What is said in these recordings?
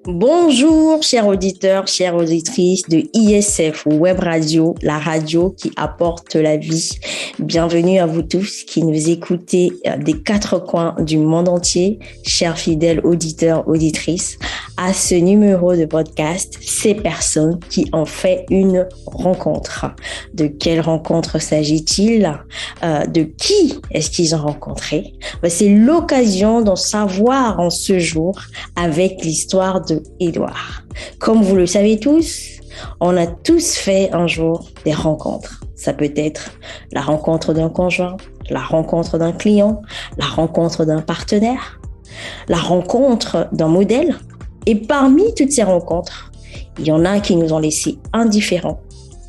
Bonjour, chers auditeurs, chères auditrices de ISF Web Radio, la radio qui apporte la vie. Bienvenue à vous tous qui nous écoutez des quatre coins du monde entier, chers fidèles auditeurs, auditrices, à ce numéro de podcast, ces personnes qui ont fait une rencontre. De quelle rencontre s'agit-il? De qui est-ce qu'ils ont rencontré? C'est l'occasion d'en savoir en ce jour avec l'histoire de Édouard. Comme vous le savez tous, on a tous fait un jour des rencontres. Ça peut être la rencontre d'un conjoint, la rencontre d'un client, la rencontre d'un partenaire, la rencontre d'un modèle. Et parmi toutes ces rencontres, il y en a qui nous ont laissés indifférents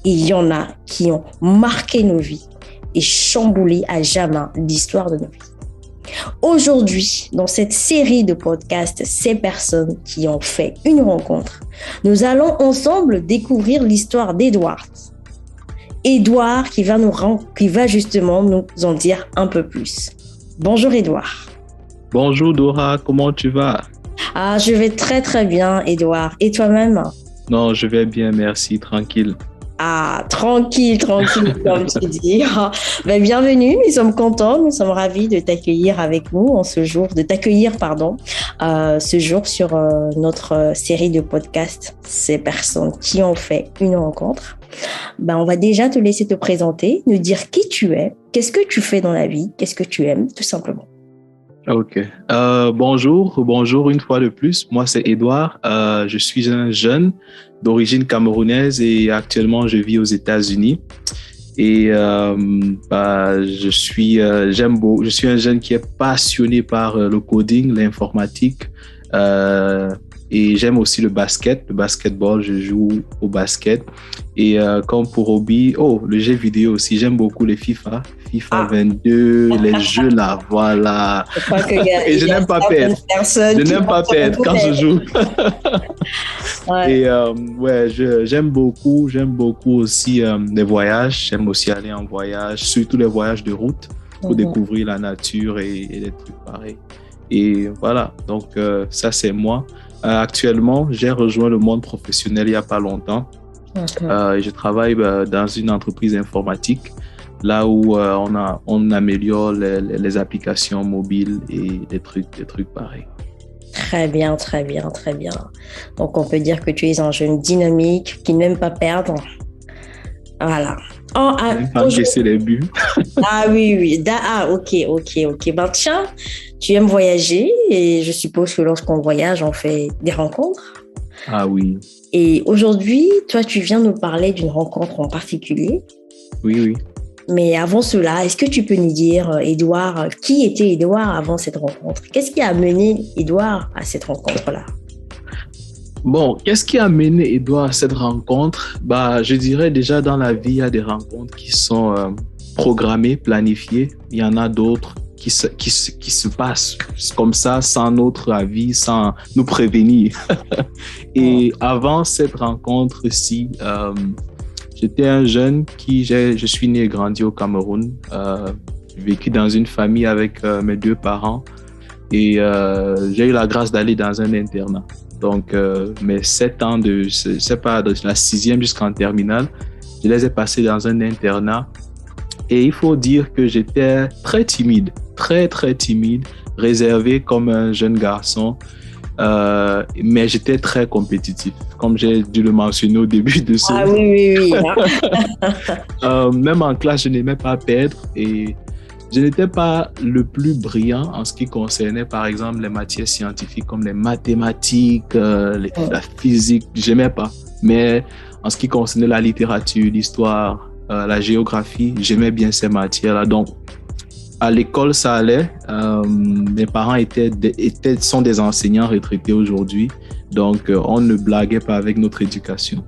et il y en a qui ont marqué nos vies et chamboulé à jamais l'histoire de nos vies. Aujourd'hui, dans cette série de podcasts, ces personnes qui ont fait une rencontre, nous allons ensemble découvrir l'histoire d'Édouard. Édouard qui va justement nous en dire un peu plus. Bonjour Édouard. Bonjour Dora, comment tu vas? Je vais très très bien Édouard. Et toi-même? Non, je vais bien, merci, tranquille. Tranquille, comme tu dis. Bienvenue, nous sommes contents, nous sommes ravis de t'accueillir avec nous ce jour sur notre série de podcasts, ces personnes qui ont fait une rencontre. On va déjà te laisser te présenter, nous dire qui tu es, qu'est-ce que tu fais dans la vie, qu'est-ce que tu aimes, tout simplement. Ok. Bonjour une fois de plus. Moi, c'est Édouard. Je suis un jeune d'origine camerounaise et actuellement, je vis aux États-Unis. Et je suis un jeune qui est passionné par le coding, l'informatique. Et j'aime aussi le basketball. Je joue au basket. Et comme pour hobby, le jeu vidéo aussi. J'aime beaucoup les FIFA 22, les jeux là, voilà. Et je n'aime pas perdre. Quand je joue. Ouais. Et j'aime beaucoup aussi les voyages. J'aime aussi aller en voyage, surtout les voyages de route pour découvrir la nature et des trucs pareils. Et voilà, donc ça c'est moi. Actuellement, j'ai rejoint le monde professionnel il n'y a pas longtemps. Je travaille dans une entreprise informatique, là où on améliore les applications mobiles et des trucs pareils. Très bien. Donc, on peut dire que tu es un jeune dynamique qui n'aime pas perdre. Voilà. Pas encaisser les buts. Oui. Ok. Tiens, tu aimes voyager et je suppose que lorsqu'on voyage, on fait des rencontres. Ah oui. Et aujourd'hui, toi, tu viens nous parler d'une rencontre en particulier. Oui. Mais avant cela, est-ce que tu peux nous dire, Édouard, qui était Édouard avant cette rencontre? Qu'est-ce qui a amené Édouard à cette rencontre-là? Bon, qu'est-ce qui a amené Édouard à cette rencontre? Je dirais déjà dans la vie, il y a des rencontres qui sont programmées, planifiées. Il y en a d'autres qui se passent comme ça, sans notre avis, sans nous prévenir. Et avant cette rencontre-ci, j'étais un jeune je suis né et grandi au Cameroun. J'ai vécu dans une famille avec mes deux parents et j'ai eu la grâce d'aller dans un internat. Donc, mes 7 ans de la 6e jusqu'en terminale, je les ai passés dans un internat. Et il faut dire que j'étais très timide, très timide, réservé comme un jeune garçon. Mais j'étais très compétitif, comme j'ai dû le mentionner au début de ce... Oui. Même en classe, je n'aimais pas perdre et je n'étais pas le plus brillant en ce qui concernait, par exemple, les matières scientifiques comme les mathématiques, la physique, j'aimais pas. Mais en ce qui concernait la littérature, l'histoire, la géographie, j'aimais bien ces matières-là. Donc, à l'école, ça allait. Mes parents sont des enseignants retraités aujourd'hui. Donc, on ne blaguait pas avec notre éducation.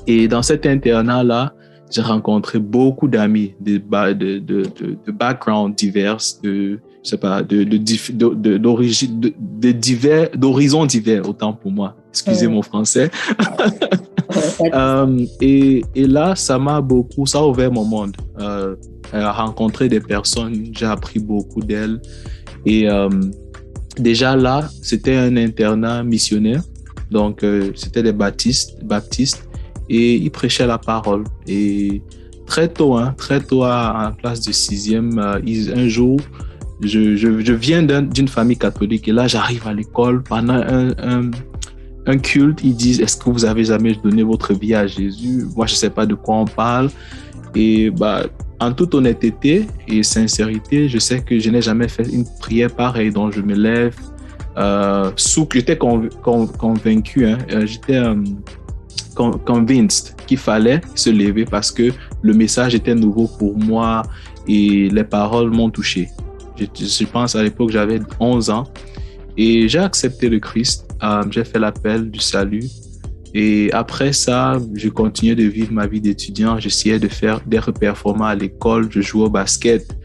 Et dans cet internat-là, j'ai rencontré beaucoup d'amis de backgrounds divers, d'horizons divers, autant pour moi. Excusez mon français. Et là, ça a ouvert mon monde. À rencontrer des personnes, j'ai appris beaucoup d'elles. Et déjà là, c'était un internat missionnaire. Donc, c'était des baptistes, et ils prêchaient la parole. Et très tôt, en classe de 6e, un jour, je viens d'une famille catholique et là, j'arrive à l'école pendant un culte. Ils disent, est-ce que vous avez jamais donné votre vie à Jésus? Moi, je ne sais pas de quoi on parle. Et en toute honnêteté et sincérité, je sais que je n'ai jamais fait une prière pareille dont je me lève. J'étais convaincu, j'étais convinced qu'il fallait se lever parce que le message était nouveau pour moi et les paroles m'ont touché. Je pense à l'époque, j'avais 11 ans et j'ai accepté le Christ. J'ai fait l'appel du salut. Et après ça, je continuais de vivre ma vie d'étudiant. J'essayais d'être performant à l'école. Je jouais au basket.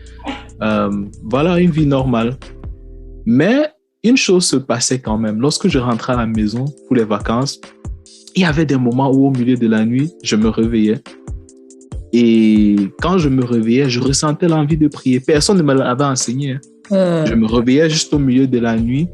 Voilà, une vie normale. Mais une chose se passait quand même. Lorsque je rentrais à la maison pour les vacances, il y avait des moments où au milieu de la nuit, je me réveillais. Et quand je me réveillais, je ressentais l'envie de prier. Personne ne me l'avait enseigné. Je me réveillais juste au milieu de la nuit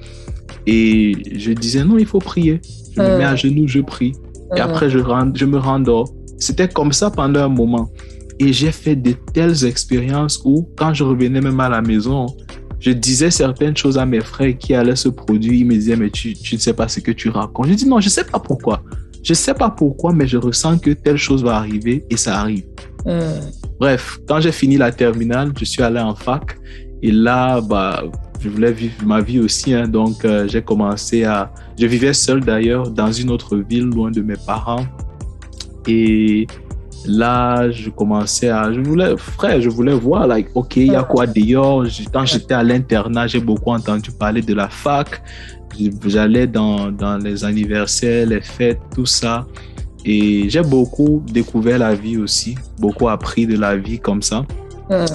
et je disais non, il faut prier. Je me mets à genoux, je prie. Et après, je me rendors. C'était comme ça pendant un moment. Et j'ai fait de telles expériences où, quand je revenais même à la maison, je disais certaines choses à mes frères qui allaient se produire. Ils me disaient, mais tu ne sais pas ce que tu racontes. Je dis non, je ne sais pas pourquoi. Je ne sais pas pourquoi, mais je ressens que telle chose va arriver et ça arrive. Bref, quand j'ai fini la terminale, je suis allé en fac. Et là, je voulais vivre ma vie aussi. Donc, j'ai commencé à... Je vivais seul d'ailleurs dans une autre ville, loin de mes parents. Et là, je commençais à... Je voulais voir, OK, il y a quoi dehors? Quand j'étais à l'internat, j'ai beaucoup entendu parler de la fac. J'allais dans les anniversaires, les fêtes, tout ça. Et j'ai beaucoup découvert la vie aussi, beaucoup appris de la vie comme ça.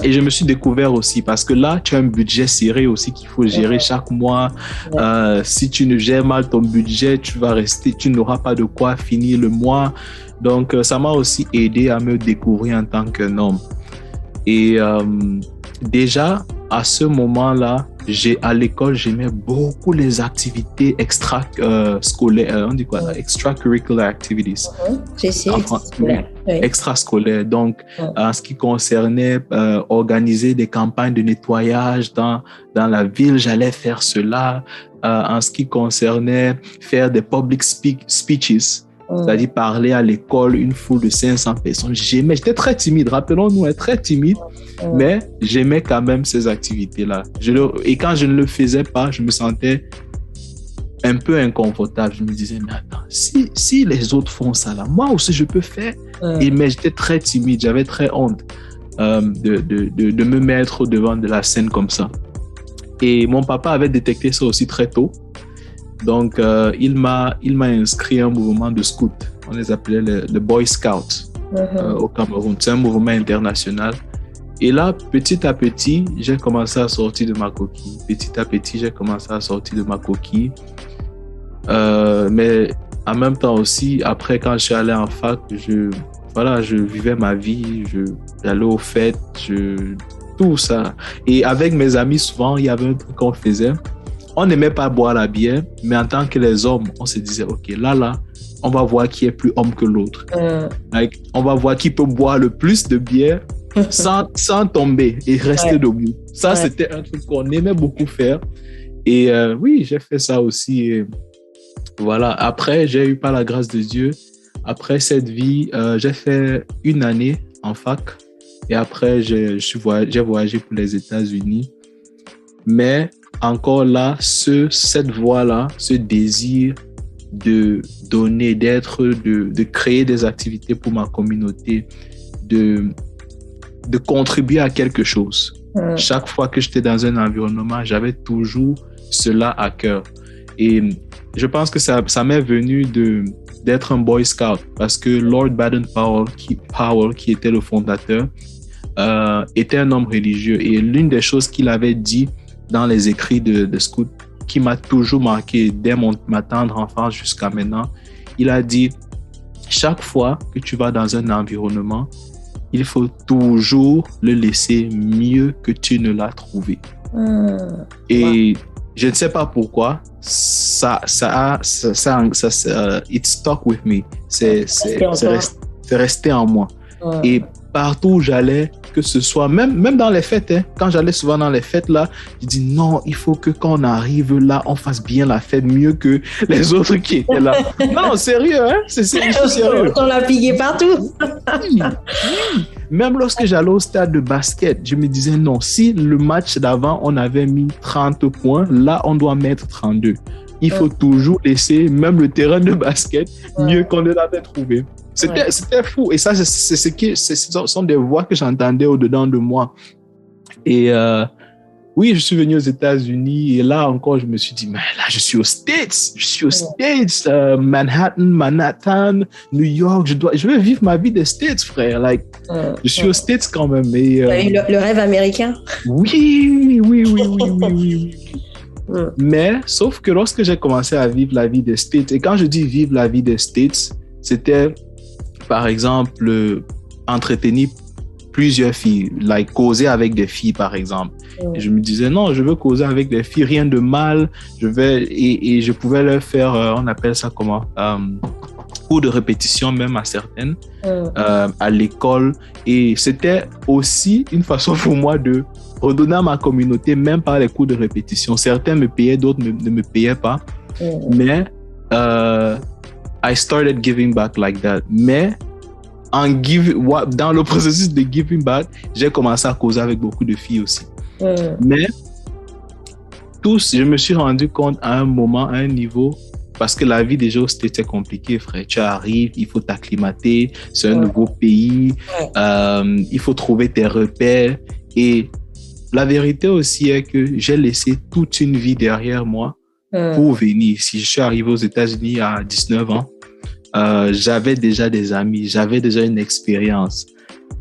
Et je me suis découvert aussi parce que là, tu as un budget serré aussi qu'il faut gérer chaque mois. Si tu ne gères mal ton budget, tu n'auras pas de quoi finir le mois. Donc, ça m'a aussi aidé à me découvrir en tant qu'un homme. Et déjà, à ce moment-là, à l'école, j'aimais beaucoup les activités extracurricular activities. Extrascolaires. Donc, en ce qui concernait organiser des campagnes de nettoyage dans la ville, j'allais faire cela. En ce qui concernait faire des public speeches, c'est-à-dire parler à l'école, une foule de 500 personnes. J'étais très timide, rappelons-nous, très timide, mais j'aimais quand même ces activités-là. Et quand je ne le faisais pas, je me sentais un peu inconfortable. Je me disais, mais attends, si les autres font ça là, moi aussi je peux faire. Mais j'étais très timide, j'avais très honte de me mettre devant de la scène comme ça. Et mon papa avait détecté ça aussi très tôt. Donc, il m'a inscrit à un mouvement de scouts. On les appelait les Boy Scouts au Cameroun. C'est un mouvement international. Et là, petit à petit, j'ai commencé à sortir de ma coquille. Mais en même temps aussi, après, quand je suis allé en fac, je vivais ma vie. J'allais aux fêtes, tout ça. Et avec mes amis, souvent, il y avait un truc qu'on faisait. On n'aimait pas boire la bière, mais en tant que les hommes, on se disait, OK, là, on va voir qui est plus homme que l'autre. On va voir qui peut boire le plus de bière sans tomber et rester debout. Ça, c'était un truc qu'on aimait beaucoup faire. Et oui, j'ai fait ça aussi. Et voilà. Après, j'ai eu, par la grâce de Dieu, après cette vie, j'ai fait une année en fac. Et après, j'ai voyagé pour les États-Unis. Mais encore là, cette voie-là, ce désir de donner, de créer des activités pour ma communauté, de contribuer à quelque chose. Chaque fois que j'étais dans un environnement, j'avais toujours cela à cœur. Et je pense que ça m'est venu d'être un Boy Scout parce que Lord Baden-Powell, qui était le fondateur, était un homme religieux. Et l'une des choses qu'il avait dit dans les écrits de scout qui m'a toujours marqué dès ma tendre enfance jusqu'à maintenant, il a dit, chaque fois que tu vas dans un environnement, il faut toujours le laisser mieux que tu ne l'as trouvé. Et je ne sais pas pourquoi, it stuck with me. C'est resté en moi. Et partout où j'allais, que ce soit, même dans les fêtes, hein, quand j'allais souvent dans les fêtes, là, je dis non, il faut que quand on arrive là, on fasse bien la fête mieux que les autres qui étaient là. Non, sérieux, hein? C'est sérieux. On l'a piqué partout. Oui. Même lorsque j'allais au stade de basket, je me disais non, si le match d'avant, on avait mis 30 points, là, on doit mettre 32. Il faut toujours laisser même le terrain de basket mieux qu'on ne l'avait trouvé. C'était fou. Et ça, ce sont des voix que j'entendais au-dedans de moi. Et oui, je suis venu aux États-Unis et là encore, je me suis dit, mais là, je suis aux States. Je suis aux States, Manhattan, New York. Je veux vivre ma vie des States, frère. Je suis aux States quand même. Et, le rêve américain? Oui. Mais, sauf que lorsque j'ai commencé à vivre la vie des States, et quand je dis vivre la vie des States, c'était, par exemple, entretenir plusieurs filles, causer avec des filles, par exemple. Et je me disais, non, je veux causer avec des filles, rien de mal. Et je pouvais leur faire, on appelle ça comment? Cours de répétition même à certaines, à l'école. Et c'était aussi une façon pour moi de redonner à ma communauté, même par les cours de répétition. Certains me payaient, d'autres ne me payaient pas. Mais I started giving back like that. Mais dans le processus de giving back, j'ai commencé à causer avec beaucoup de filles aussi. Mais je me suis rendu compte à un moment, à un niveau, parce que la vie déjà c'était compliqué, frère. Tu arrives, il faut t'acclimater, c'est un nouveau pays, il faut trouver tes repères. Et la vérité aussi est que j'ai laissé toute une vie derrière moi pour venir. Si je suis arrivé aux États-Unis à 19 ans, j'avais déjà des amis, j'avais déjà une expérience.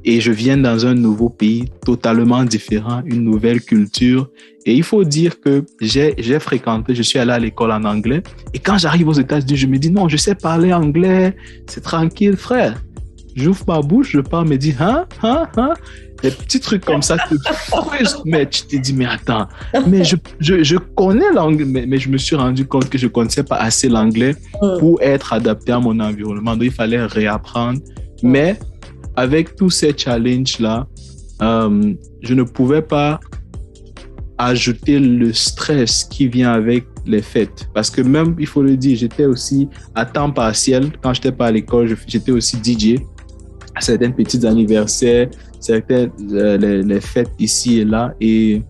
Et je viens dans un nouveau pays totalement différent, une nouvelle culture. Et il faut dire que je suis allé à l'école en anglais. Et quand j'arrive aux États-Unis, je me dis, non, je sais parler anglais, c'est tranquille, frère. J'ouvre ma bouche, je parle, me dis, des petits trucs comme ça te frustent, mais tu te dis, mais attends, mais je connais l'anglais, mais je me suis rendu compte que je ne connaissais pas assez l'anglais pour être adapté à mon environnement. Donc, il fallait réapprendre. Mais avec tous ces challenges-là, je ne pouvais pas ajouter le stress qui vient avec les fêtes. Parce que même, il faut le dire, j'étais aussi à temps partiel. Quand je n'étais pas à l'école, j'étais aussi DJ à certains petits anniversaires, certaines les fêtes ici et là. Et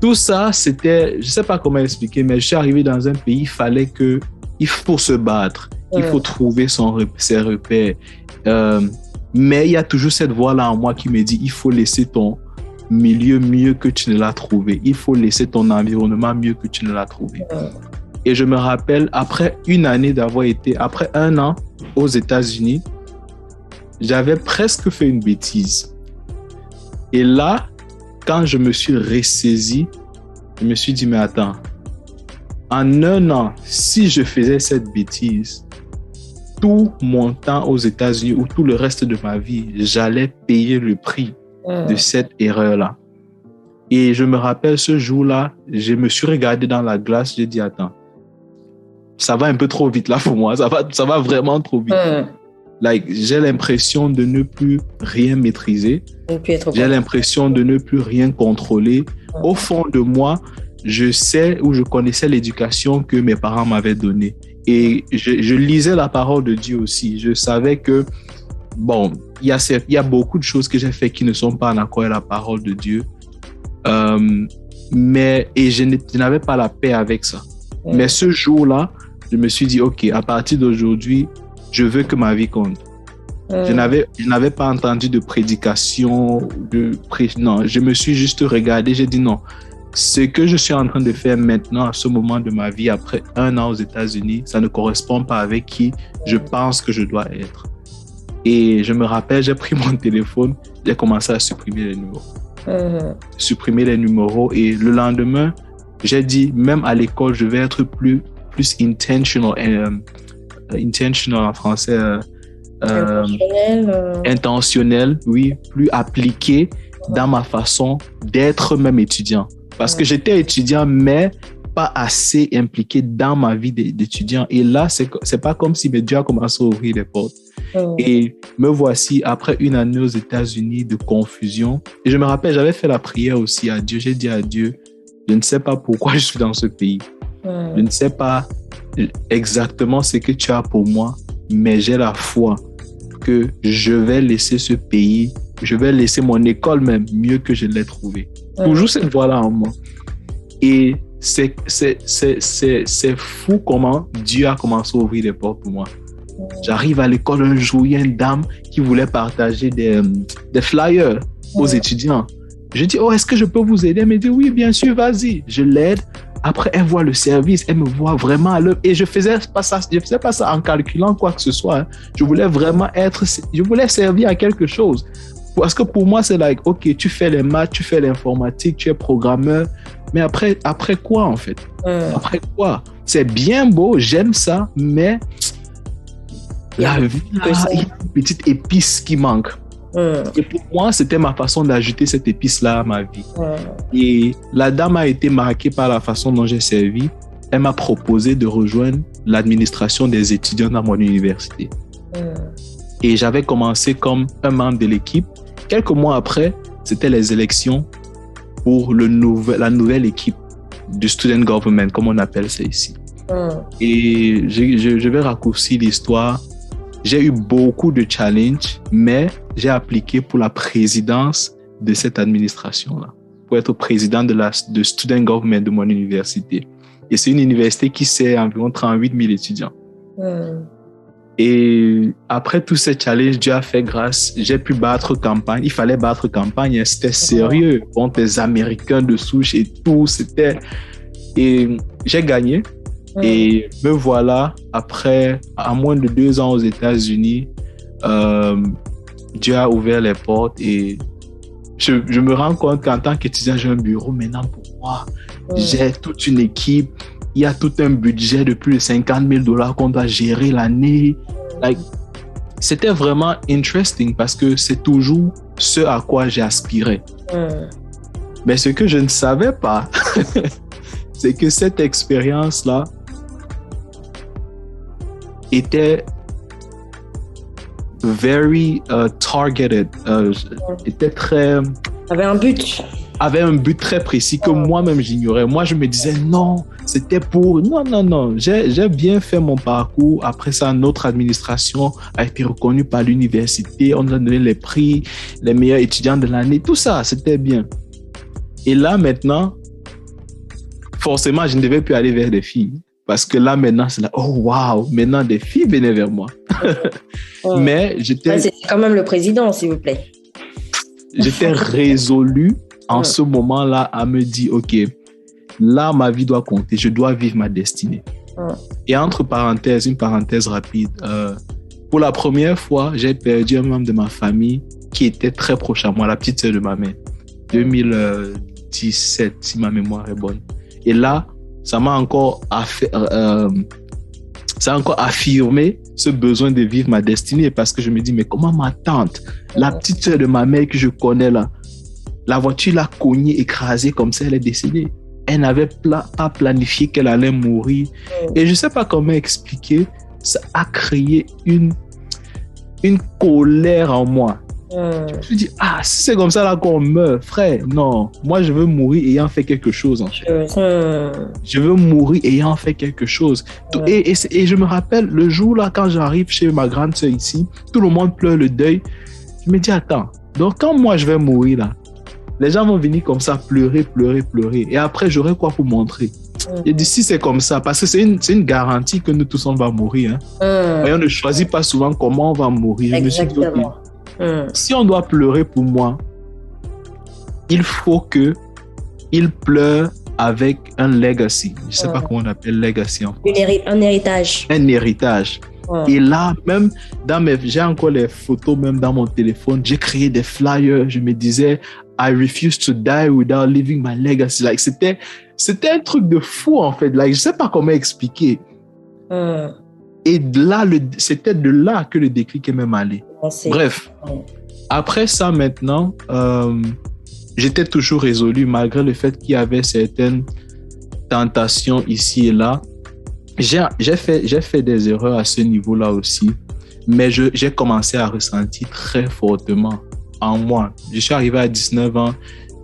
tout ça, c'était, je ne sais pas comment expliquer, mais je suis arrivé dans un pays, il faut se battre. Il faut trouver ses repères. Mais il y a toujours cette voix-là en moi qui me dit, il faut laisser ton milieu mieux que tu ne l'as trouvé. Il faut laisser ton environnement mieux que tu ne l'as trouvé. Et je me rappelle, après un an aux États-Unis, j'avais presque fait une bêtise. Et là, quand je me suis ressaisi, je me suis dit, mais attends, en un an, si je faisais cette bêtise, tout mon temps aux États-Unis ou tout le reste de ma vie, j'allais payer le prix de cette erreur-là. Et je me rappelle ce jour-là, je me suis regardé dans la glace, j'ai dit, attends, ça va un peu trop vite là pour moi, ça va vraiment trop vite. J'ai l'impression de ne plus rien maîtriser. J'ai l'impression de ne plus rien contrôler. Au fond de moi, je sais ou je connaissais l'éducation que mes parents m'avaient donnée. Et je lisais la parole de Dieu aussi. Je savais que, bon, il y a beaucoup de choses que j'ai fait qui ne sont pas en accord avec la parole de Dieu. Et je n'avais pas la paix avec ça. Mais ce jour-là, je me suis dit, OK, à partir d'aujourd'hui, je veux que ma vie compte. Je n'avais pas entendu de prédication, non, je me suis juste regardé, j'ai dit non. Ce que je suis en train de faire maintenant, à ce moment de ma vie, après un an aux États-Unis, ça ne correspond pas avec qui je pense que je dois être. Et je me rappelle, j'ai pris mon téléphone, j'ai commencé à supprimer les numéros. Supprimer les numéros. Et le lendemain, j'ai dit, même à l'école, je vais être plus intentional. Intentional en français. Intentionnel, oui, plus appliqué dans ma façon d'être même étudiant. Parce que j'étais étudiant, mais pas assez impliqué dans ma vie d'étudiant. Et là, c'est pas comme si Dieu a commencé à ouvrir les portes. Et me voici après une année aux États-Unis de confusion. Et je me rappelle, j'avais fait la prière aussi à Dieu. J'ai dit à Dieu, je ne sais pas pourquoi je suis dans ce pays. Je ne sais pas exactement ce que tu as pour moi, mais j'ai la foi que je vais laisser ce pays, je vais laisser mon école même mieux que je l'ai trouvé. Toujours cette voix-là en moi. Et c'est fou comment Dieu a commencé à ouvrir les portes pour moi. J'arrive à l'école un jour, il y a une dame qui voulait partager des flyers aux étudiants. Je dis, oh, est-ce que je peux vous aider? Elle me dit, oui, bien sûr, vas-y. Je l'aide. Après, elle voit le service, elle me voit vraiment à l'œuvre. Et je faisais pas ça en calculant quoi que ce soit. Hein. Je voulais servir à quelque chose. Parce que pour moi, c'est like, OK, tu fais les maths, tu fais l'informatique, tu es programmeur. Mais après quoi, en fait? Après quoi? C'est bien beau, j'aime ça, mais la vie, il y a une petite épice qui manque. Et pour moi, c'était ma façon d'ajouter cette épice-là à ma vie. Et la dame a été marquée par la façon dont j'ai servi. Elle m'a proposé de rejoindre l'administration des étudiants dans mon université. Et j'avais commencé comme un membre de l'équipe. Quelques mois après, c'était les élections pour la nouvelle équipe du student government, comme on appelle ça ici. Et je vais raccourcir l'histoire. J'ai eu beaucoup de challenges, mais j'ai appliqué pour la présidence de cette administration-là, pour être président de student government de mon université. Et c'est une université qui sert environ 38 000 étudiants. Et après tous ces challenges, Dieu a fait grâce. J'ai pu battre campagne. Il fallait battre campagne. C'était sérieux contre les Américains de souche et tout. Et j'ai gagné. Et me voilà, après, à moins de 2 ans aux États-Unis, Dieu a ouvert les portes et je me rends compte qu'en tant qu'étudiant, j'ai un bureau maintenant pour moi. J'ai toute une équipe. Il y a tout un budget de plus de 50 000 $ qu'on doit gérer l'année. C'était vraiment interesting parce que c'est toujours ce à quoi j'ai aspiré. Mais ce que je ne savais pas, c'est que cette expérience-là était very targeted, était très... Avait un but très précis que moi-même j'ignorais. Moi, je me disais non, c'était pour... Non. J'ai bien fait mon parcours. Après ça, notre administration a été reconnue par l'université. On a donné les prix, les meilleurs étudiants de l'année. Tout ça, c'était bien. Et là, maintenant, forcément, je ne devais plus aller vers des filles. Parce que là, maintenant, c'est là, oh, wow, maintenant, des filles venaient vers moi. Mais j'étais... c'est quand même le président, s'il vous plaît. J'étais résolu en ce moment-là à me dire, OK, là, ma vie doit compter. Je dois vivre ma destinée. Et entre parenthèses, une parenthèse rapide, pour la première fois, j'ai perdu un membre de ma famille qui était très proche à moi, la petite sœur de ma mère. 2017, si ma mémoire est bonne. Et là, ça m'a encore affirmé ce besoin de vivre ma destinée parce que je me dis, mais comment ma tante, la petite sœur de ma mère que je connais là, la voiture l'a cognée, écrasée comme ça, elle est décédée. Elle n'avait pas planifié qu'elle allait mourir. Et je ne sais pas comment expliquer, ça a créé une colère en moi. Je me suis dit, si c'est comme ça là qu'on meurt, frère, non, moi je veux mourir ayant fait quelque chose en fait. Je veux mourir ayant fait quelque chose. Et je me rappelle le jour là quand j'arrive chez ma grande sœur ici, tout le monde pleure le deuil. Je me dis, attends, donc quand moi je vais mourir là, les gens vont venir comme ça pleurer. Et après j'aurai quoi pour montrer? Et d'ici c'est comme ça, parce que c'est une garantie que nous tous on va mourir. Et on ne choisit pas souvent comment on va mourir. Exactement. Je me suis dit, si on doit pleurer pour moi, il faut qu'il pleure avec un legacy. Je ne sais pas comment on appelle legacy en français. Un héritage. Un héritage. Et là, même j'ai encore les photos même dans mon téléphone. J'ai créé des flyers. Je me disais, I refuse to die without leaving my legacy. Like, c'était un truc de fou en fait. Like, je ne sais pas comment expliquer. Et là, c'était de là que le déclic est même allé. Bref, après ça maintenant, j'étais toujours résolu malgré le fait qu'il y avait certaines tentations ici et là. J'ai fait des erreurs à ce niveau-là aussi, mais j'ai commencé à ressentir très fortement en moi. Je suis arrivé à 19 ans,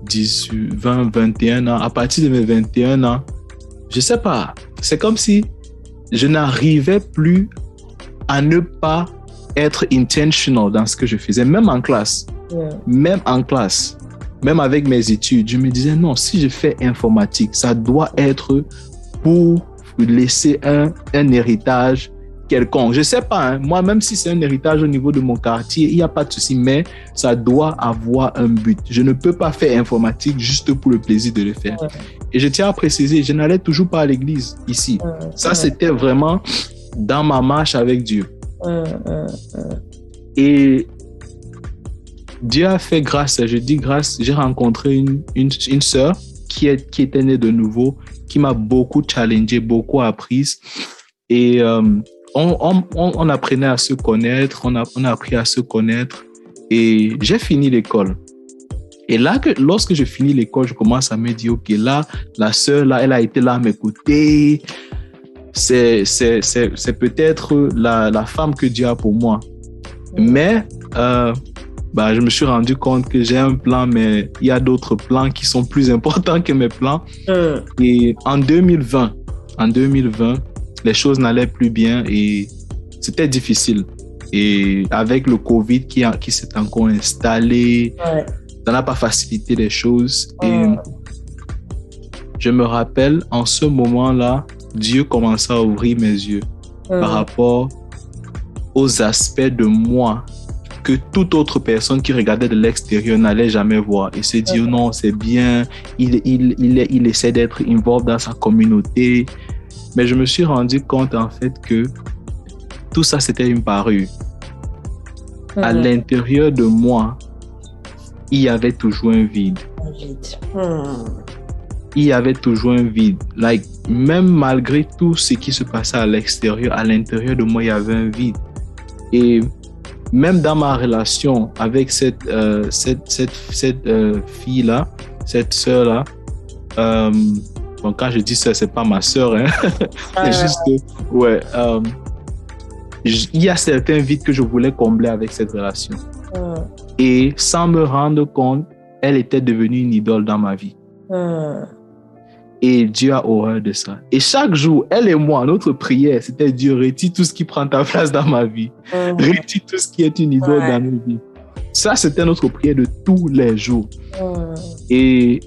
18, 20, 21 ans. À partir de mes 21 ans, je sais pas, c'est comme si je n'arrivais plus à ne pas être intentional dans ce que je faisais, même en classe. Même en classe, même avec mes études, je me disais non, si je fais informatique, ça doit être pour laisser un héritage quelconque. Je sais pas, hein, moi, même si c'est un héritage au niveau de mon quartier, il n'y a pas de souci, mais ça doit avoir un but. Je ne peux pas faire informatique juste pour le plaisir de le faire. Et je tiens à préciser, je n'allais toujours pas à l'église ici. Ça, c'était vraiment dans ma marche avec Dieu. Et Dieu a fait grâce, je dis grâce, j'ai rencontré une sœur qui était née de nouveau, qui m'a beaucoup challengé, beaucoup appris. Et on apprenait à se connaître, on a appris à se connaître. Et j'ai fini l'école. Et là, lorsque je finis l'école, je commence à me dire, OK, là, la sœur, là, elle a été là à m'écouter. C'est peut-être la femme que Dieu a pour moi. Mais je me suis rendu compte que j'ai un plan, mais il y a d'autres plans qui sont plus importants que mes plans. Et en 2020, les choses n'allaient plus bien et c'était difficile. Et avec le Covid qui s'est encore installé, ça n'a pas facilité les choses. Et je me rappelle, en ce moment-là, Dieu commençait à ouvrir mes yeux par rapport aux aspects de moi que toute autre personne qui regardait de l'extérieur n'allait jamais voir et se dire non, c'est bien, il essaie d'être involved dans sa communauté. Mais je me suis rendu compte en fait que tout ça, c'était une parure. À l'intérieur de moi, il y avait toujours un vide. Il y avait toujours un vide. Même malgré tout ce qui se passait à l'extérieur, à l'intérieur de moi, il y avait un vide. Et même dans ma relation avec cette fille-là, cette sœur-là, quand je dis sœur, c'est pas ma sœur, hein. C'est juste, il y a certains vides que je voulais combler avec cette relation. Et sans me rendre compte, elle était devenue une idole dans ma vie. Et Dieu a horreur de ça. Et chaque jour, elle et moi, notre prière, c'était Dieu, retire tout ce qui prend ta place dans ma vie. Retire tout ce qui est une idole dans nos vies. Ça, c'était notre prière de tous les jours. Et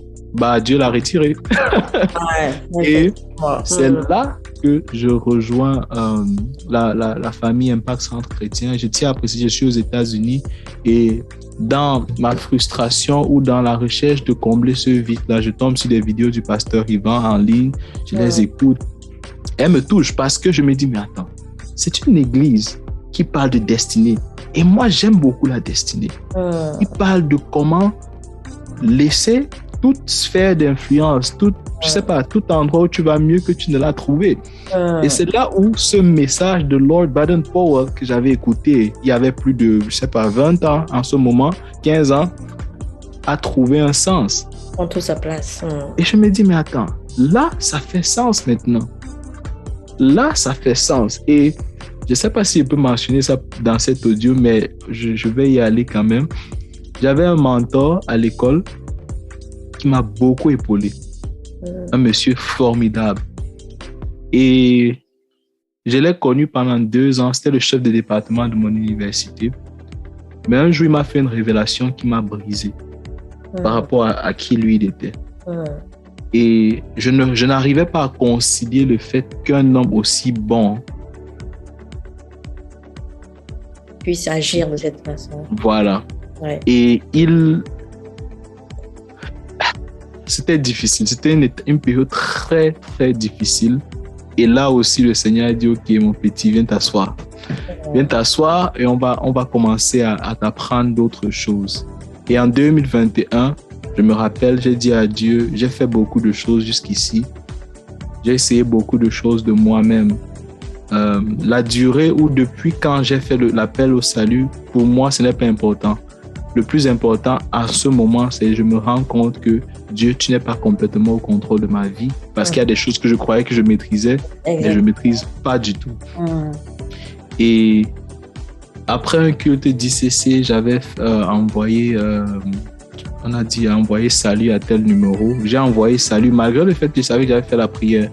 Dieu l'a retiré. Et c'est là que je rejoins la famille Impact Centre Chrétien. Je tiens à préciser, je suis aux États-Unis et dans ma frustration ou dans la recherche de combler ce vide-là, je tombe sur des vidéos du pasteur Yvan en ligne, je les écoute. Elles me touchent parce que je me dis, mais attends, c'est une église qui parle de destinée. Et moi, j'aime beaucoup la destinée. Il parle de comment laisser toute sphère d'influence, tout endroit où tu vas mieux que tu ne l'as trouvé. Et c'est là où ce message de Lord Baden-Powell que j'avais écouté, il y avait plus de, 20 ans en ce moment, 15 ans, a trouvé un sens. Prend toute sa place. Et je me dis, mais attends, là, ça fait sens maintenant. Là, ça fait sens. Et je ne sais pas si je peux mentionner ça dans cet audio, mais je vais y aller quand même. J'avais un mentor à l'école qui m'a beaucoup épaulé. Un monsieur formidable. Et je l'ai connu pendant 2 ans. C'était le chef de département de mon université. Mais un jour, il m'a fait une révélation qui m'a brisé par rapport à qui lui il était. Et je n'arrivais pas à concilier le fait qu'un homme aussi bon puisse agir de cette façon. Voilà. Et c'était difficile. C'était une période très, très difficile. Et là aussi, le Seigneur a dit, OK, mon petit, viens t'asseoir. Viens t'asseoir et on va commencer à t'apprendre d'autres choses. Et en 2021, je me rappelle, j'ai dit à Dieu, j'ai fait beaucoup de choses jusqu'ici. J'ai essayé beaucoup de choses de moi-même. La durée ou depuis quand j'ai fait l'appel au salut, pour moi, ce n'est pas important. le plus important à ce moment, c'est que je me rends compte que Dieu, tu n'es pas complètement au contrôle de ma vie. Parce qu'il y a des choses que je croyais que je maîtrisais, mais je ne maîtrise pas du tout. Et après un culte d'ICC, j'avais envoyé salut à tel numéro. J'ai envoyé salut malgré le fait que je savais que j'avais fait la prière.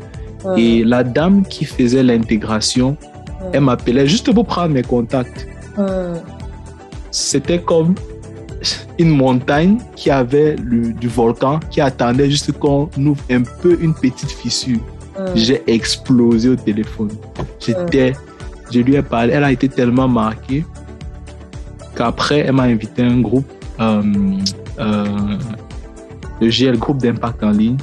Et la dame qui faisait l'intégration, elle m'appelait juste pour prendre mes contacts. C'était comme une montagne qui avait du volcan qui attendait juste qu'on ouvre un peu une petite fissure. J'ai explosé au téléphone. Je lui ai parlé. Elle a été tellement marquée qu'après, elle m'a invité à un groupe, le GL, groupe d'impact en ligne,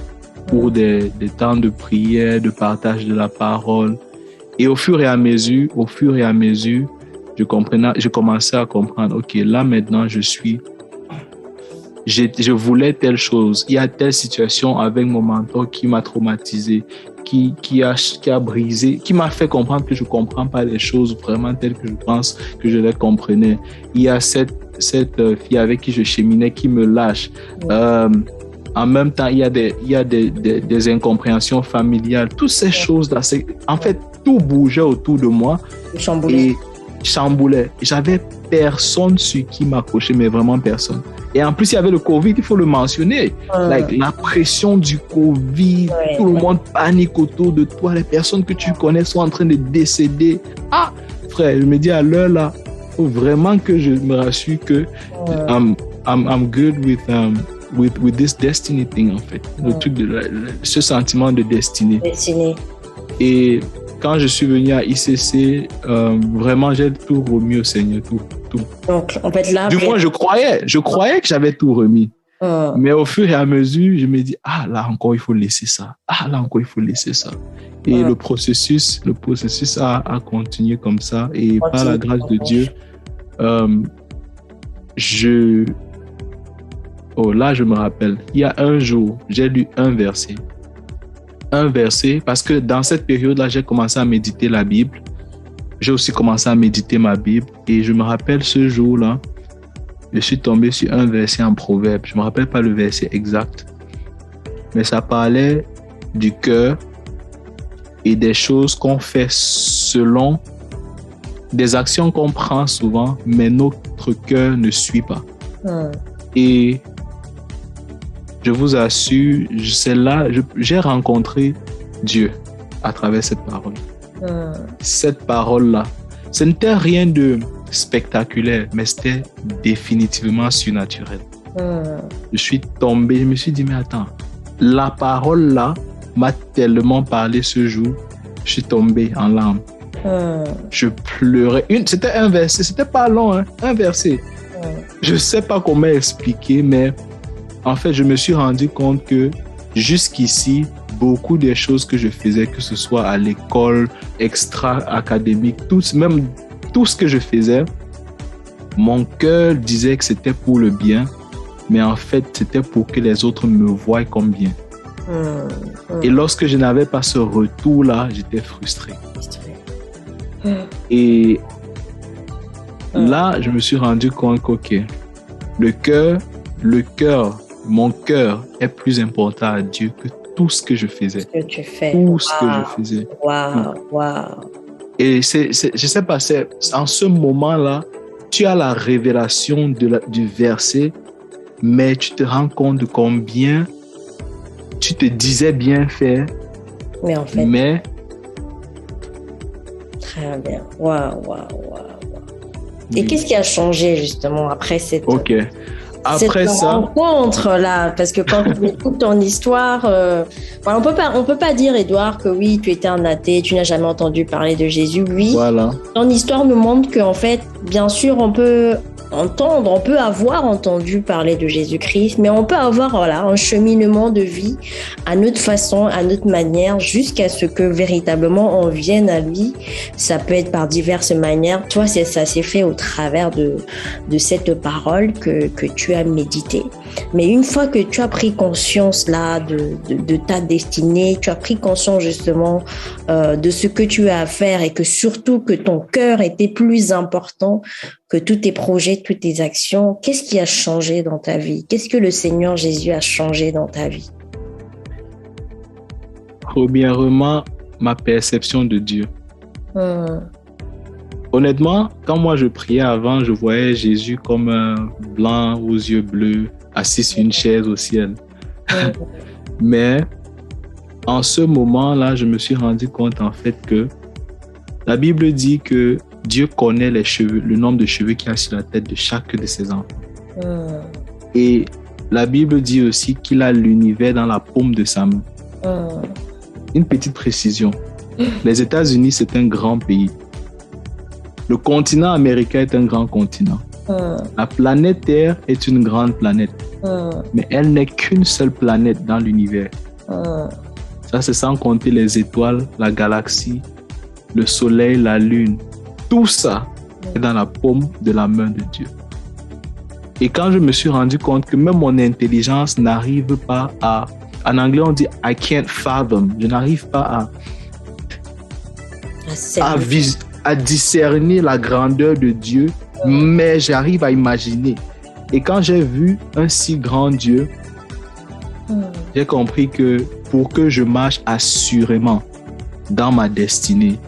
pour des temps de prière, de partage de la parole. Et au fur et à mesure, je commençais à comprendre, OK, là maintenant, je voulais telle chose. Il y a telle situation avec mon mentor qui m'a traumatisé, qui a brisé, qui m'a fait comprendre que je ne comprends pas les choses vraiment telles que je pense que je les comprenais. Il y a cette fille avec qui je cheminais qui me lâche. En même temps, il y a des incompréhensions familiales. Toutes ces choses-là, en fait, tout bougeait autour de moi. Chamboulait. J'avais personne sur qui m'accrocher, mais vraiment personne. Et en plus, il y avait le Covid, il faut le mentionner. La pression du Covid, tout le monde panique autour de toi. Les personnes que tu connais sont en train de décéder. Ah, frère, je me dis à l'heure là, il faut vraiment que je me rassure que I'm good with this destiny thing, en fait. Le truc ce sentiment de destinée. Et quand je suis venu à ICC, vraiment, j'ai tout remis au Seigneur, tout. Donc, en fait, là... Du moins, je croyais que j'avais tout remis. Mais au fur et à mesure, je me dis, là encore, il faut laisser ça. Là encore, il faut laisser ça. Et le processus a continué comme ça. Et par la grâce de Dieu, là, je me rappelle, il y a un jour, j'ai lu un verset, parce que dans cette période-là, j'ai commencé à méditer la Bible. J'ai aussi commencé à méditer ma Bible. Et je me rappelle ce jour-là, je suis tombé sur un verset en Proverbe. Je ne me rappelle pas le verset exact, mais ça parlait du cœur et des choses qu'on fait selon des actions qu'on prend souvent, mais notre cœur ne suit pas. Et je vous assure, c'est là, j'ai rencontré Dieu à travers cette parole. Cette parole-là, ce n'était rien de spectaculaire, mais c'était définitivement surnaturel. Je suis tombé, je me suis dit, mais attends, la parole-là m'a tellement parlé ce jour, je suis tombé en larmes. Je pleurais. C'était un verset, c'était pas long, hein, un verset. Je sais pas comment expliquer, mais en fait, je me suis rendu compte que jusqu'ici, beaucoup des choses que je faisais, que ce soit à l'école, extra-académique, même tout ce que je faisais, mon cœur disait que c'était pour le bien, mais en fait, c'était pour que les autres me voient comme bien. Et lorsque je n'avais pas ce retour-là, j'étais frustré. Et là, je me suis rendu compte que mon cœur est plus important à Dieu que tout ce que je faisais. Tout ce que je faisais. Et je sais pas, en ce moment-là, tu as la révélation du verset, mais tu te rends compte de combien tu te disais bien faire. Mais en fait... Mais... Très bien. Et qu'est-ce qui a changé justement après cette... Après ça, rencontre là, parce que quand tu écoutes ton histoire, on peut pas dire, Edouard, que oui, tu étais un athée, tu n'as jamais entendu parler de Jésus. Oui, voilà. Ton histoire nous montre qu'en fait, bien sûr, on peut avoir entendu parler de Jésus-Christ, mais on peut avoir un cheminement de vie à notre façon, à notre manière, jusqu'à ce que véritablement on vienne à lui. Ça peut être par diverses manières. Toi, ça s'est fait au travers de cette parole que tu as méditée. Mais une fois que tu as pris conscience là de ta destinée, tu as pris conscience justement de ce que tu as à faire et que surtout que ton cœur était plus important que tous tes projets, toutes tes actions, qu'est-ce qui a changé dans ta vie? Qu'est-ce que le Seigneur Jésus a changé dans ta vie? Premièrement, ma perception de Dieu. Honnêtement, quand moi je priais avant, je voyais Jésus comme un blanc aux yeux bleus, assis sur une chaise au ciel. Mais en ce moment-là, je me suis rendu compte en fait que la Bible dit que Dieu connaît les cheveux, le nombre de cheveux qu'il y a sur la tête de chacun de ses enfants. Et la Bible dit aussi qu'il a l'univers dans la paume de sa main. Une petite précision. Les États-Unis, c'est un grand pays. Le continent américain est un grand continent. La planète Terre est une grande planète. Mais elle n'est qu'une seule planète dans l'univers. Ça, c'est sans compter les étoiles, la galaxie, le soleil, la lune. Tout ça est dans la paume de la main de Dieu. Et quand je me suis rendu compte que même mon intelligence n'arrive pas à... En anglais, on dit « I can't fathom ». Je n'arrive pas à discerner la grandeur de Dieu, mais j'arrive à imaginer. Et quand j'ai vu un si grand Dieu, j'ai compris que pour que je marche assurément dans ma destinée,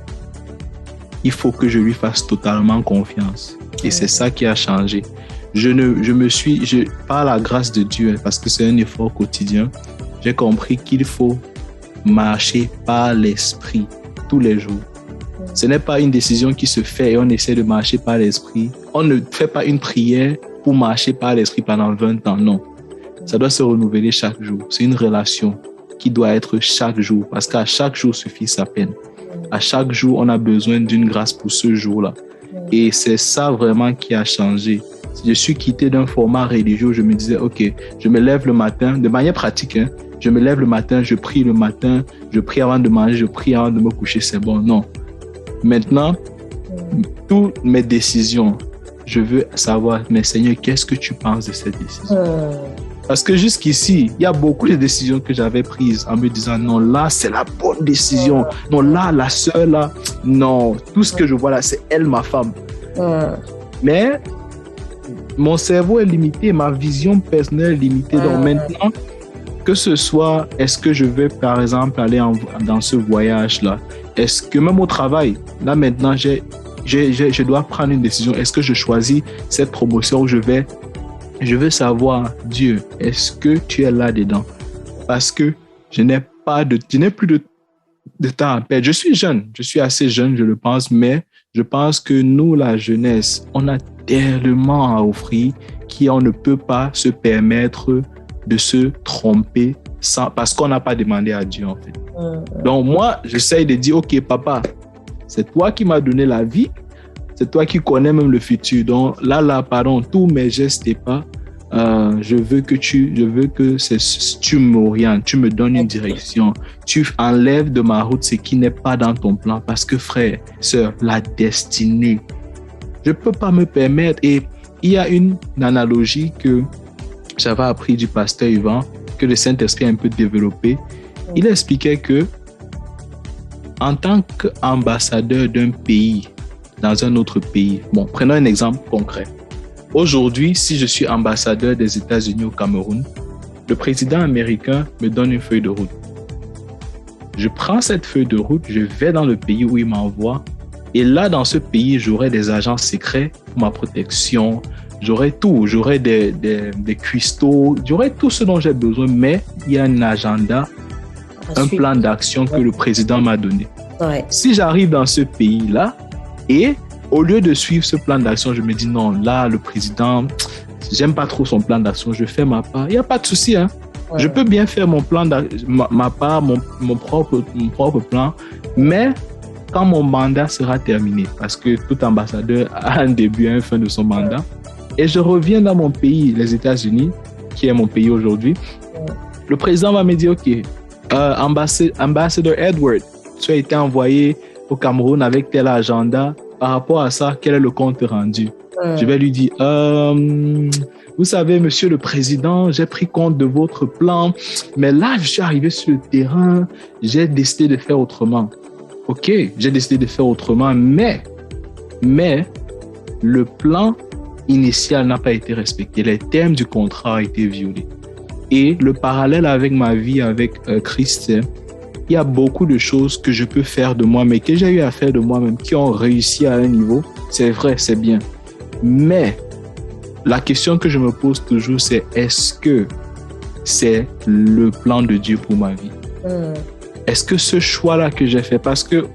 il faut que je lui fasse totalement confiance. Et c'est ça qui a changé. Par la grâce de Dieu, parce que c'est un effort quotidien, j'ai compris qu'il faut marcher par l'esprit tous les jours. Ce n'est pas une décision qui se fait et on essaie de marcher par l'esprit. On ne fait pas une prière pour marcher par l'esprit pendant 20 ans, non. Ça doit se renouveler chaque jour. C'est une relation qui doit être chaque jour parce qu'à chaque jour suffit sa peine. À chaque jour, on a besoin d'une grâce pour ce jour-là. Et c'est ça vraiment qui a changé. Je suis quitté d'un format religieux où je me disais, OK, je me lève le matin, de manière pratique, hein, je me lève le matin, je prie le matin, je prie avant de manger, je prie avant de me coucher, c'est bon. Non. Maintenant, toutes mes décisions, je veux savoir, mais Seigneur, qu'est-ce que tu penses de cette décision? Parce que jusqu'ici, il y a beaucoup de décisions que j'avais prises en me disant, non, là, c'est la bonne décision. Non, là, la sœur, là, non, tout ce que je vois là, c'est elle, ma femme. Mais mon cerveau est limité, ma vision personnelle est limitée. Donc maintenant, que ce soit, est-ce que je vais, par exemple, aller dans ce voyage-là? Est-ce que même au travail, là maintenant, je dois prendre une décision. Est-ce que je choisis cette promotion où je veux savoir, Dieu, est-ce que tu es là-dedans? Parce que je n'ai plus de temps à perdre. Je suis jeune, je suis assez jeune, je le pense, mais je pense que nous, la jeunesse, on a tellement à offrir qu'on ne peut pas se permettre de se tromper parce qu'on n'a pas demandé à Dieu, en fait. Donc moi, j'essaye de dire, OK, papa, c'est toi qui m'as donné la vie, c'est toi qui connais même le futur. Donc là, pardon, tous mes gestes et pas, je veux que tu m'orientes, tu me donnes une direction, tu enlèves de ma route ce qui n'est pas dans ton plan. Parce que frère, sœur, la destinée, je ne peux pas me permettre. Et il y a une analogie que j'avais appris du pasteur Yvan, que le Saint-Esprit a un peu développé. Il expliquait que en tant qu'ambassadeur d'un pays dans un autre pays, bon, prenons un exemple concret. Aujourd'hui, si je suis ambassadeur des États-Unis au Cameroun, le président américain me donne une feuille de route. Je prends cette feuille de route, je vais dans le pays où il m'envoie, et là, dans ce pays, j'aurai des agents secrets pour ma protection, j'aurai tout, j'aurai des cuistots, j'aurai tout ce dont j'ai besoin, mais il y a un agenda, un plan d'action que le président m'a donné. Ouais. Si j'arrive dans ce pays-là, et au lieu de suivre ce plan d'action, je me dis non, là, le président, j'aime pas trop son plan d'action, je fais ma part. Il n'y a pas de souci, hein. Ouais. Je peux bien faire mon plan, ma part, mon propre plan, mais quand mon mandat sera terminé, parce que tout ambassadeur a un début et une fin de son mandat, et je reviens dans mon pays, les États-Unis, qui est mon pays aujourd'hui, le président va me dire, OK, ambassadeur Edward, tu as été envoyé au Cameroun avec tel agenda. Par rapport à ça, quel est le compte rendu? Je vais lui dire, vous savez, monsieur le président, j'ai pris compte de votre plan, mais là, je suis arrivé sur le terrain, j'ai décidé de faire autrement. OK, j'ai décidé de faire autrement, mais le plan initial n'a pas été respecté. Les termes du contrat ont été violés. Et le parallèle avec ma vie, avec Christ, il y a beaucoup de choses que je peux faire de moi, mais que j'ai eu à faire de moi-même, qui ont réussi à un niveau. C'est vrai, c'est bien. Mais la question que je me pose toujours, c'est est-ce que c'est le plan de Dieu pour ma vie? Est-ce que ce choix-là que j'ai fait, parce que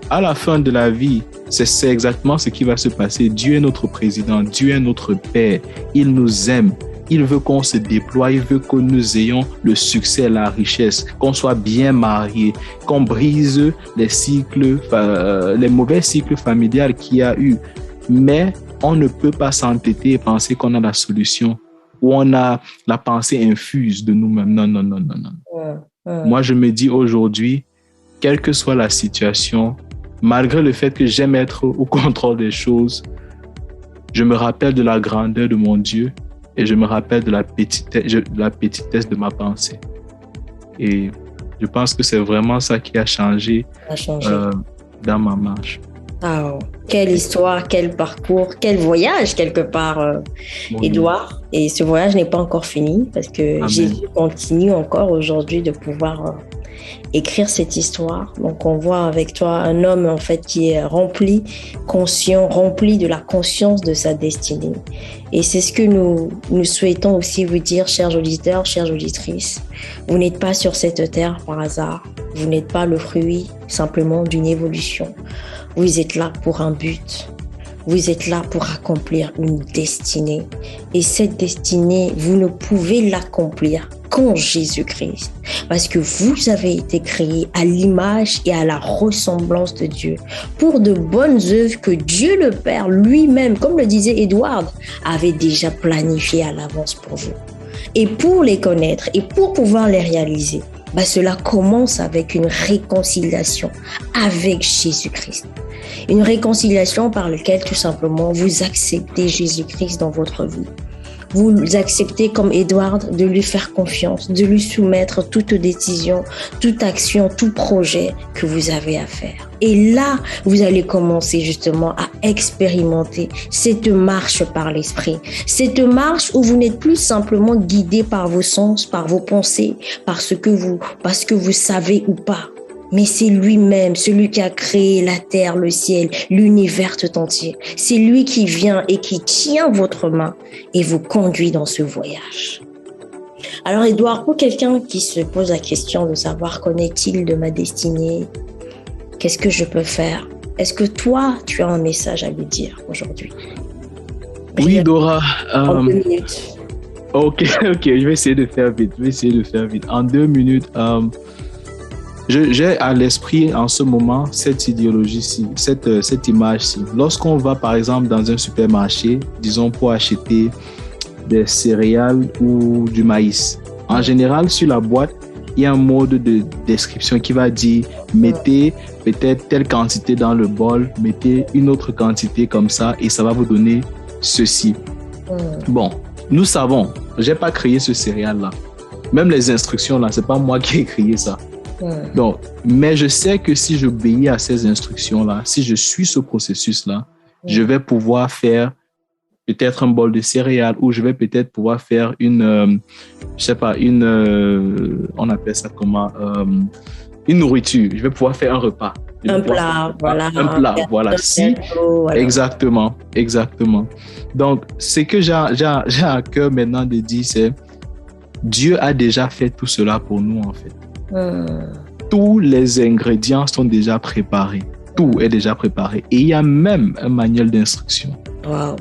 à la fin de la vie, c'est exactement ce qui va se passer. Dieu est notre président, Dieu est notre Père. Il nous aime. Il veut qu'on se déploie, il veut que nous ayons le succès, la richesse, qu'on soit bien mariés, qu'on brise les cycles, les mauvais cycles familiales qu'il y a eu. Mais on ne peut pas s'entêter et penser qu'on a la solution ou on a la pensée infuse de nous-mêmes. Non. Moi, je me dis aujourd'hui, quelle que soit la situation, malgré le fait que j'aime être au contrôle des choses, je me rappelle de la grandeur de mon Dieu et je me rappelle de la petitesse de ma pensée. Et je pense que c'est vraiment ça qui a changé dans ma marche. Oh, quelle histoire, quel parcours, quel voyage quelque part, Édouard. Et ce voyage n'est pas encore fini parce que Amen. Jésus continue encore aujourd'hui de pouvoir écrire cette histoire. Donc on voit avec toi un homme en fait qui est rempli, conscient, rempli de la conscience de sa destinée. Et c'est ce que nous souhaitons aussi vous dire, chers auditeurs, chères auditrices. Vous n'êtes pas sur cette terre par hasard. Vous n'êtes pas le fruit simplement d'une évolution. Vous êtes là pour un but. Vous êtes là pour accomplir une destinée. Et cette destinée, vous ne pouvez l'accomplir qu'en Jésus-Christ. Parce que vous avez été créés à l'image et à la ressemblance de Dieu pour de bonnes œuvres que Dieu le Père lui-même, comme le disait Édouard, avait déjà planifiées à l'avance pour vous. Et pour les connaître et pour pouvoir les réaliser, cela commence avec une réconciliation avec Jésus-Christ. Une réconciliation par laquelle tout simplement vous acceptez Jésus-Christ dans votre vie. Vous acceptez comme Édouard de lui faire confiance, de lui soumettre toute décision, toute action, tout projet que vous avez à faire. Et là, vous allez commencer justement à expérimenter cette marche par l'esprit. Cette marche où vous n'êtes plus simplement guidé par vos sens, par vos pensées, parce que vous savez ou pas. Mais c'est lui-même, celui qui a créé la terre, le ciel, l'univers tout entier. C'est lui qui vient et qui tient votre main et vous conduit dans ce voyage. Alors, Édouard, pour quelqu'un qui se pose la question de savoir qu'en est-il de ma destinée, qu'est-ce que je peux faire? Est-ce que toi, tu as un message à lui dire aujourd'hui? Oui, Dora. En 2 minutes. Ok, je vais essayer de faire vite. En 2 minutes, j'ai à l'esprit en ce moment cette idéologie-ci, cette image-ci. Lorsqu'on va par exemple dans un supermarché, disons pour acheter des céréales ou du maïs, en général sur la boîte, il y a un mode de description qui va dire mettez peut-être telle quantité dans le bol, mettez une autre quantité comme ça et ça va vous donner ceci. Bon, nous savons, j'ai pas créé ce céréal-là. Même les instructions là, c'est pas moi qui ai créé ça. Donc, mais je sais que si j'obéis à ces instructions-là, si je suis ce processus-là, je vais pouvoir faire peut-être un bol de céréales ou je vais peut-être pouvoir faire on appelle ça comment, une nourriture. Je vais pouvoir faire un repas. Un plat, voilà. Exactement. Donc, ce que j'ai à cœur maintenant de dire, c'est Dieu a déjà fait tout cela pour nous, en fait. Tous les ingrédients sont déjà préparés. Tout est déjà préparé. Et il y a même un manuel d'instruction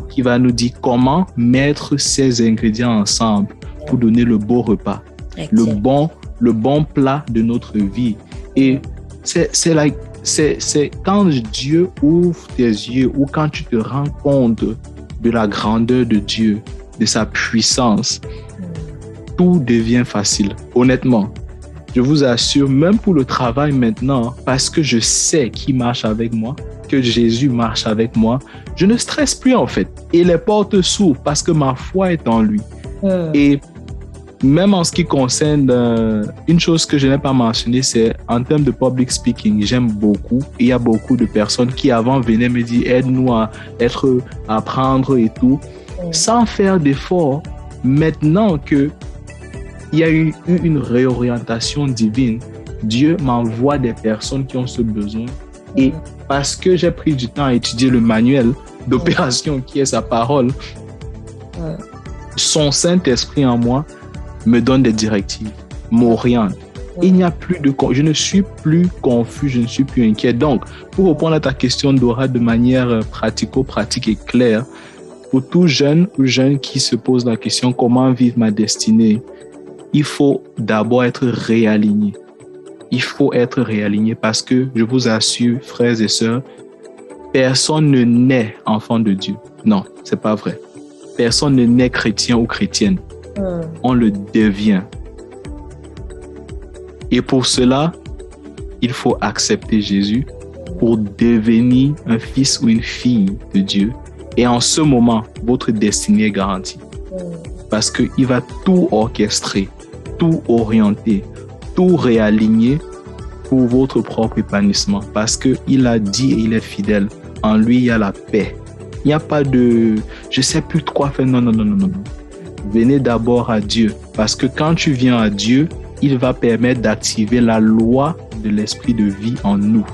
qui va nous dire comment mettre ces ingrédients ensemble pour donner le beau repas, le bon plat de notre vie. Et c'est quand Dieu ouvre tes yeux ou quand tu te rends compte de la grandeur de Dieu, de sa puissance, tout devient facile. Honnêtement, je vous assure, même pour le travail maintenant, parce que je sais qui marche avec moi, que Jésus marche avec moi, je ne stresse plus en fait. Et les portes s'ouvrent parce que ma foi est en lui. Et même en ce qui concerne, une chose que je n'ai pas mentionnée, c'est en termes de public speaking, j'aime beaucoup. Il y a beaucoup de personnes qui avant venaient me dire, aide-nous à apprendre et tout, sans faire d'efforts. Maintenant que il y a eu une réorientation divine, Dieu m'envoie des personnes qui ont ce besoin. Et parce que j'ai pris du temps à étudier le manuel d'opération qui est sa parole, son Saint-Esprit en moi me donne des directives, m'oriente. Il n'y a plus de... Je ne suis plus confus, je ne suis plus inquiet. Donc, pour répondre à ta question, Dora, de manière pratico-pratique et claire, pour tout jeune ou jeune qui se pose la question comment vivre ma destinée, il faut d'abord être réaligné. Il faut être réaligné parce que, je vous assure, frères et sœurs, personne ne naît enfant de Dieu. Non, c'est pas vrai. Personne ne naît chrétien ou chrétienne. On le devient. Et pour cela, il faut accepter Jésus pour devenir un fils ou une fille de Dieu. Et en ce moment, votre destinée est garantie. Parce qu'il va tout orchestrer, tout orienter, tout réaligner pour votre propre épanouissement. Parce qu'il a dit et il est fidèle. En lui, il y a la paix. Il n'y a pas de « je ne sais plus quoi faire ». Non. Venez d'abord à Dieu. Parce que quand tu viens à Dieu, il va permettre d'activer la loi de l'esprit de vie en nous.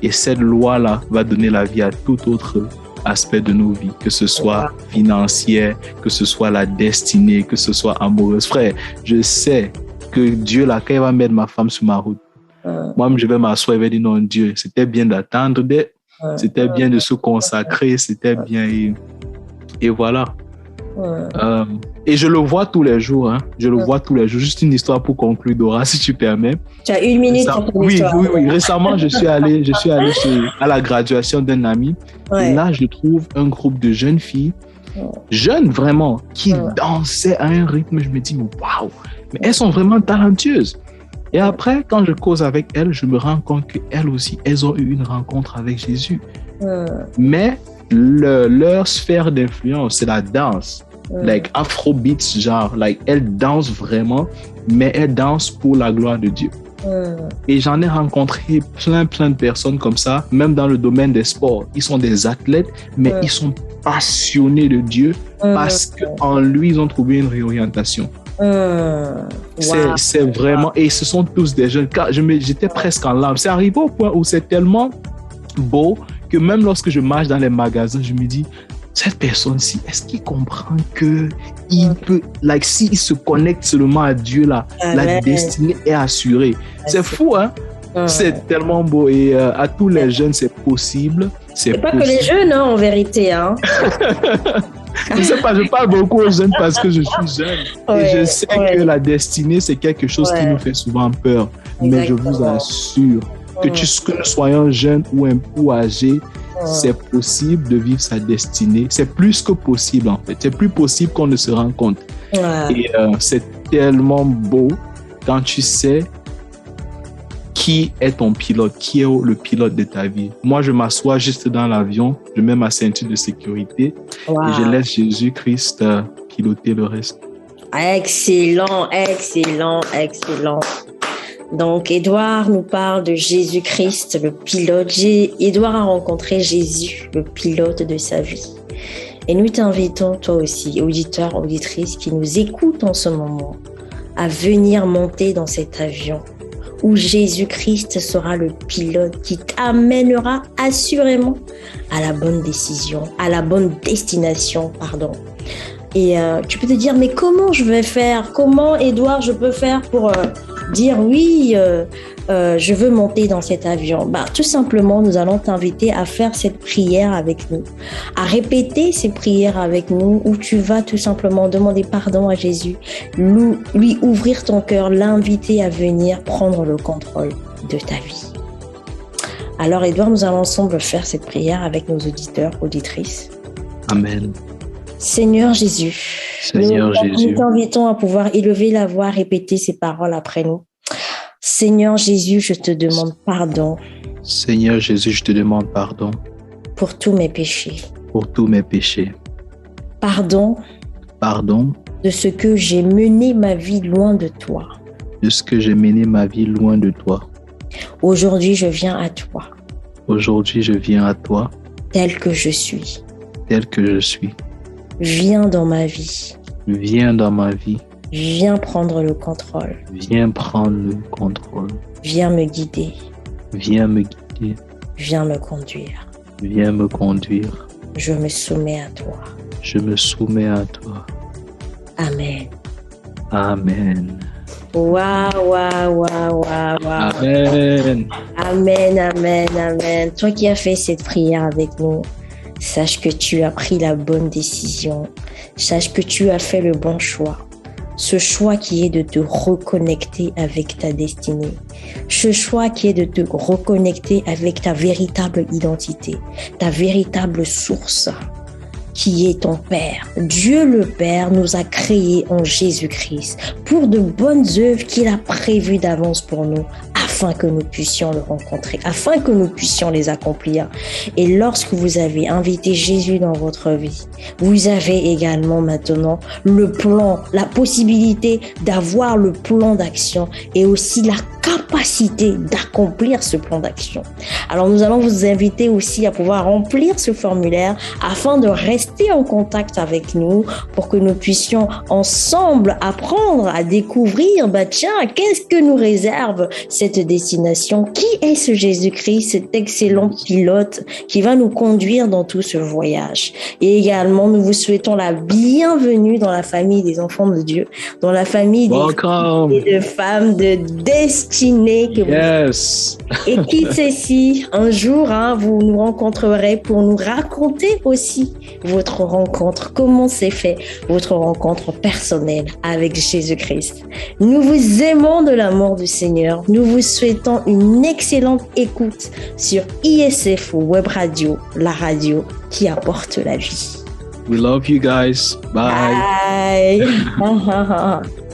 Et cette loi-là va donner la vie à tout autre aspect de nos vies, que ce soit financier, que ce soit la destinée, que ce soit amoureuse. Frère, je sais que Dieu, là, quand il va mettre ma femme sur ma route, moi, je vais m'asseoir et vais dire non, Dieu, c'était bien d'attendre, c'était bien de se consacrer, c'était bien. Et voilà. Et je le vois tous les jours. Je le vois tous les jours. Juste une histoire pour conclure, Dora, si tu permets. Tu as une minute pour ton histoire. Oui. Récemment, je suis allé à la graduation d'un ami. Et là, je trouve un groupe de jeunes filles, jeunes vraiment, qui dansaient à un rythme. Je me dis, waouh, mais elles sont vraiment talentueuses. Et après, quand je cause avec elles, je me rends compte qu'elles aussi, elles ont eu une rencontre avec Jésus. Mais leur sphère d'influence, c'est la danse. Like Afrobeats, genre, like, elles dansent vraiment, mais elles dansent pour la gloire de Dieu. Et j'en ai rencontré plein de personnes comme ça, même dans le domaine des sports. Ils sont des athlètes, mais ils sont passionnés de Dieu parce qu'en lui, ils ont trouvé une réorientation. C'est vraiment... Et ce sont tous des jeunes. J'étais presque en larmes. C'est arrivé au point où c'est tellement beau que même lorsque je marche dans les magasins, je me dis, cette personne-ci, est-ce qu'il comprend que il peut, like, s'il se connecte seulement à Dieu, là, la destinée est assurée. C'est fou, hein? C'est tellement beau. Et à tous les jeunes, c'est possible. C'est pas que les jeunes, en vérité, hein? Je sais pas, je parle beaucoup aux jeunes parce que je suis jeune. Et je sais que la destinée, c'est quelque chose qui nous fait souvent peur. Exactement. Mais je vous assure que nous soyons jeunes ou âgés, c'est possible de vivre sa destinée. C'est plus que possible, en fait. C'est plus possible qu'on ne se rende compte. Et c'est tellement beau quand tu sais qui est ton pilote, qui est le pilote de ta vie. Moi, je m'assois juste dans l'avion, je mets ma ceinture de sécurité et je laisse Jésus-Christ piloter le reste. Excellent. Donc, Édouard nous parle de Jésus-Christ, le pilote. Édouard a rencontré Jésus, le pilote de sa vie. Et nous t'invitons, toi aussi, auditeur, auditrice qui nous écoute en ce moment, à venir monter dans cet avion où Jésus-Christ sera le pilote qui t'amènera assurément à la bonne décision, à la bonne destination, pardon. Et tu peux te dire, mais comment je vais faire? Comment, Édouard, je peux faire pour dire oui, je veux monter dans cet avion? Tout simplement, nous allons t'inviter à faire cette prière avec nous, à répéter ces prières avec nous, où tu vas tout simplement demander pardon à Jésus, lui ouvrir ton cœur, l'inviter à venir prendre le contrôle de ta vie. Alors, Édouard, nous allons ensemble faire cette prière avec nos auditeurs, auditrices. Amen. Seigneur Jésus, nous t'invitons à pouvoir élever la voix, répéter ces paroles après nous. Seigneur Jésus, je te demande pardon. Seigneur Jésus, je te demande pardon. Pour tous mes péchés. Pour tous mes péchés. Pardon. Pardon. De ce que j'ai mené ma vie loin de toi. De ce que j'ai mené ma vie loin de toi. Aujourd'hui, je viens à toi. Aujourd'hui, je viens à toi. Tel que je suis. Tel que je suis. Viens dans ma vie. Viens dans ma vie. Viens prendre le contrôle. Viens prendre le contrôle. Viens me guider. Viens me guider. Viens me conduire. Viens me conduire. Je me soumets à toi. Je me soumets à toi. Amen. Amen. Waouh, waouh, waouh, waouh. Amen. Amen, amen, amen. Toi qui as fait cette prière avec nous, sache que tu as pris la bonne décision. Sache que tu as fait le bon choix. Ce choix qui est de te reconnecter avec ta destinée. Ce choix qui est de te reconnecter avec ta véritable identité, ta véritable source, qui est ton Père. Dieu le Père nous a créés en Jésus-Christ pour de bonnes œuvres qu'il a prévues d'avance pour nous, afin que nous puissions le rencontrer, afin que nous puissions les accomplir. Et lorsque vous avez invité Jésus dans votre vie, vous avez également maintenant le plan, la possibilité d'avoir le plan d'action et aussi la capacité d'accomplir ce plan d'action. Alors nous allons vous inviter aussi à pouvoir remplir ce formulaire afin de rester en contact avec nous pour que nous puissions ensemble apprendre à découvrir, qu'est-ce que nous réserve cette destination? Qui est ce Jésus-Christ, cet excellent pilote qui va nous conduire dans tout ce voyage? Et également, nous vous souhaitons la bienvenue dans la famille des enfants de Dieu, dans la famille des filles et de femmes de destinée que yes. Et qui sait si un jour, vous nous rencontrerez pour nous raconter aussi votre rencontre, comment s'est fait votre rencontre personnelle avec Jésus-Christ. Nous vous aimons de l'amour du Seigneur. Nous vous souhaitons une excellente écoute sur ISF Web Radio, la radio qui apporte la vie. We love you guys. Bye. Bye.